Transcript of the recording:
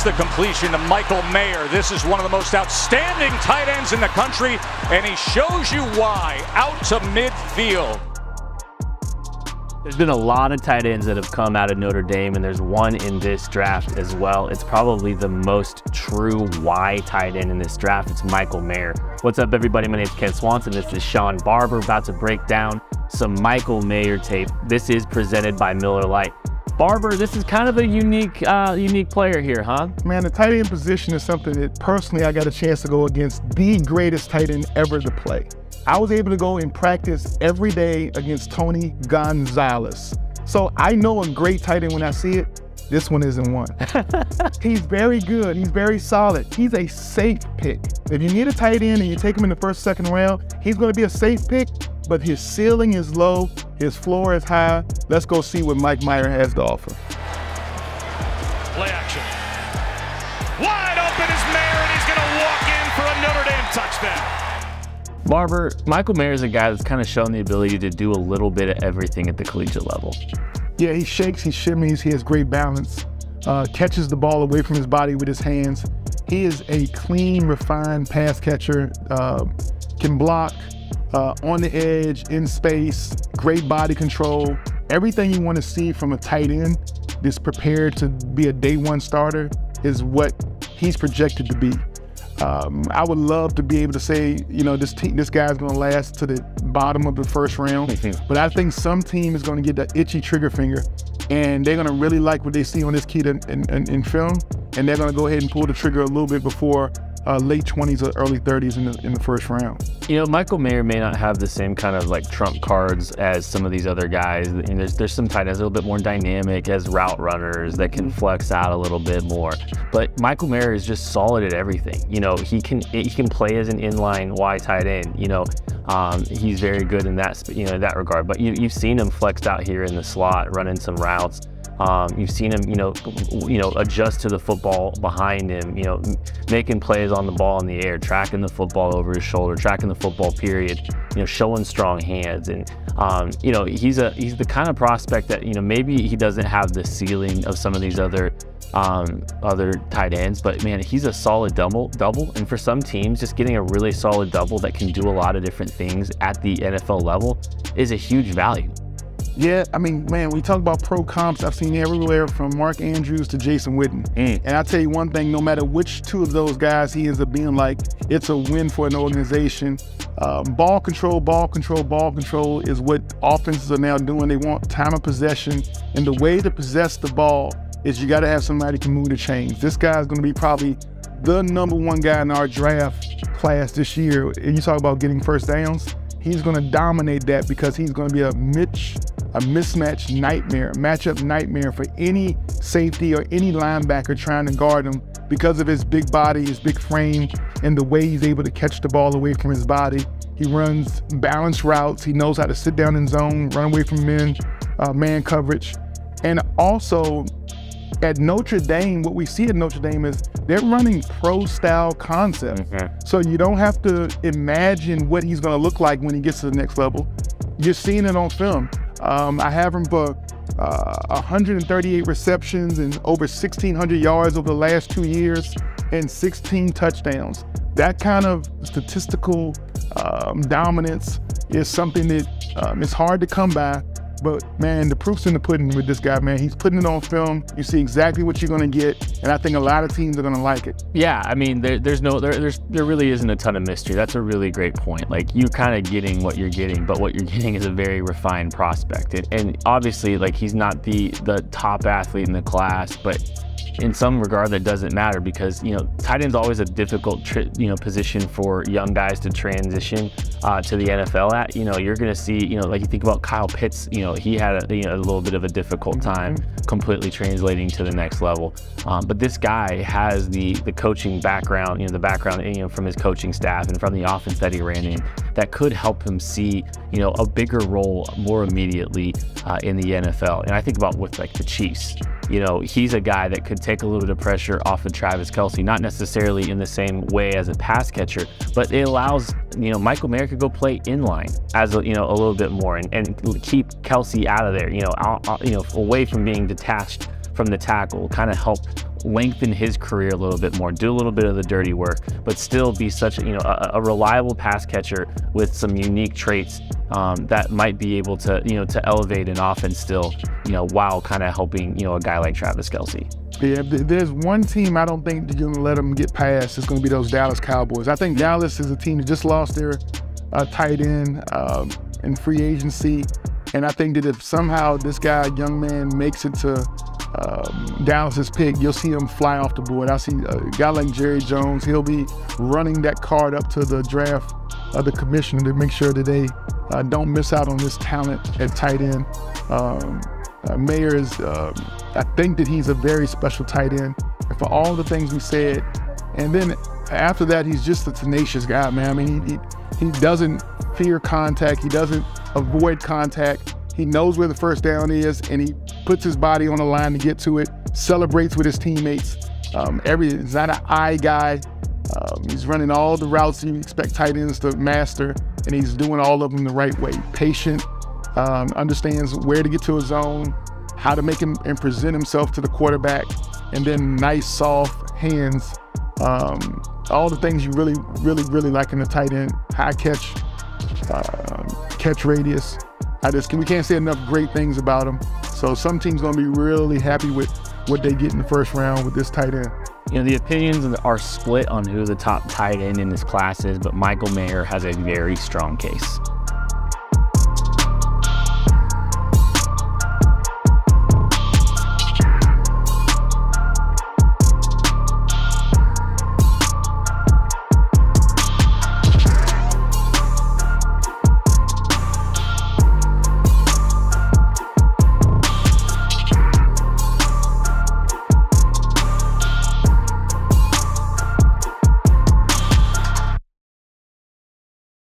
the completion to Michael Mayer. This is one of the most outstanding tight ends in the country, and he shows you why. Out to midfield. There's been a lot of tight ends that have come out of Notre Dame, and there's one in this draft as well. It's probably the most true Y tight end in this draft. It's Michael Mayer. What's up, everybody? My name is Ken Swanson. This is Sean Barber, about to break down some Michael Mayer tape. This is presented by Miller Lite. Barber, this is kind of a unique player here, huh? Man, the tight end position is something that personally I got a chance to go against the greatest tight end ever to play. I was able to go and practice every day against Tony Gonzalez. So I know a great tight end when I see it. This one isn't one. He's very good. He's very solid. He's a safe pick. If you need a tight end and you take him in the first, second round, he's going to be a safe pick, but his ceiling is low, his floor is high. Let's go see what Mike Mayer has to offer. Play action. Wide open is Mayer, and he's going to walk in for a Notre Dame touchdown. Barber, Michael Mayer is a guy that's kind of shown the ability to do a little bit of everything at the collegiate level. Yeah, he shakes, he shimmies, he has great balance, catches the ball away from his body with his hands. He is a clean, refined pass catcher, can block on the edge, in space, great body control. Everything you want to see from a tight end that's prepared to be a day one starter is what he's projected to be. I would love to be able to say, you know, this guy's going to last to the bottom of the first round, but I think some team is going to get that itchy trigger finger, and they're going to really like what they see on this kid in film, and they're going to go ahead and pull the trigger a little bit before late 20s or early 30s in the first round. You know, Michael Mayer may not have the same kind of like trump cards as some of these other guys. And there's some tight ends a little bit more dynamic as route runners that can flex out a little bit more. But Michael Mayer is just solid at everything. You know, he can play as an inline Y tight end. You know, he's very good in that in that regard. But you've seen him flexed out here in the slot, running some routes. You've seen him, you know, adjust to the football behind him, you know, making plays on the ball in the air, tracking the football over his shoulder, tracking the football period, you know, showing strong hands. And, you know, he's the kind of prospect that, you know, maybe he doesn't have the ceiling of some of these other tight ends, but man, he's a solid double. And for some teams, just getting a really solid double that can do a lot of different things at the NFL level is a huge value. Yeah, I mean, man, we talk about pro comps. I've seen everywhere from Mark Andrews to Jason Witten. And I'll tell you one thing, no matter which two of those guys he ends up being like, it's a win for an organization. Ball control is what offenses are now doing. They want time of possession. And the way to possess the ball is you got to have somebody who can move the chains. This guy's going to be probably the #1 guy in our draft class this year. And you talk about getting first downs. He's going to dominate that because he's going to be a mismatch nightmare, matchup nightmare for any safety or any linebacker trying to guard him because of his big body, his big frame, and the way he's able to catch the ball away from his body. He runs balanced routes. He knows how to sit down in zone, run away from man coverage. And also at Notre Dame, what we see at Notre Dame is they're running pro-style concept. So you don't have to imagine what he's going to look like when he gets to the next level. You're seeing it on film. I have him for 138 receptions and over 1,600 yards over the last 2 years and 16 touchdowns. That kind of statistical dominance is something that is hard to come by. But man, the proof's in the pudding with this guy, man. He's putting it on film. You see exactly what you're going to get, and I think a lot of teams are going to like it. Yeah, I mean, there really isn't a ton of mystery. That's a really great point. Like, you're kind of getting what you're getting, but what you're getting is a very refined prospect. And obviously, like, he's not the top athlete in the class, but in some regard that doesn't matter because, you know, tight end's always a difficult position for young guys to transition to the NFL at. You know, you're going to see, you know, like you think about Kyle Pitts, you know, he had a little bit of a difficult time completely translating to the next level. But this guy has the coaching background, the background, from his coaching staff and from the offense that he ran in that could help him see, a bigger role more immediately in the NFL. And I think about with like the Chiefs, he's a guy that could take a little bit of pressure off of Travis Kelce, not necessarily in the same way as a pass catcher, but it allows, Michael Mayer could go play inline as a little bit more and keep Kelce out of there, away from being detached from the tackle, kind of help lengthen his career a little bit more, do a little bit of the dirty work, but still be such a reliable pass catcher with some unique traits that might be able to to elevate an offense still, while kind of helping a guy like Travis Kelce. Yeah, there's one team I don't think you're going to let them get past. It's going to be those Dallas Cowboys. I think Dallas is a team that just lost their tight end in free agency. And I think that if somehow this guy, young man, makes it to Dallas's pick, you'll see him fly off the board. I see a guy like Jerry Jones. He'll be running that card up to the draft of the commissioner to make sure that they don't miss out on this talent at tight end. Mayer is, I think that he's a very special tight end for all the things we said. And then after that, he's just a tenacious guy, man. I mean, he doesn't fear contact. He doesn't avoid contact. He knows where the first down is, and he puts his body on the line to get to it, celebrates with his teammates. He's not an eye guy. He's running all the routes you expect tight ends to master, and he's doing all of them the right way. Patient, understands where to get to his zone, how to make him and present himself to the quarterback, and then nice, soft hands. All the things you really, really, really like in a tight end. High catch, catch radius. We can't say enough great things about him. So some teams gonna be really happy with what they get in the first round with this tight end. The opinions are split on who the top tight end in this class is, but Michael Mayer has a very strong case.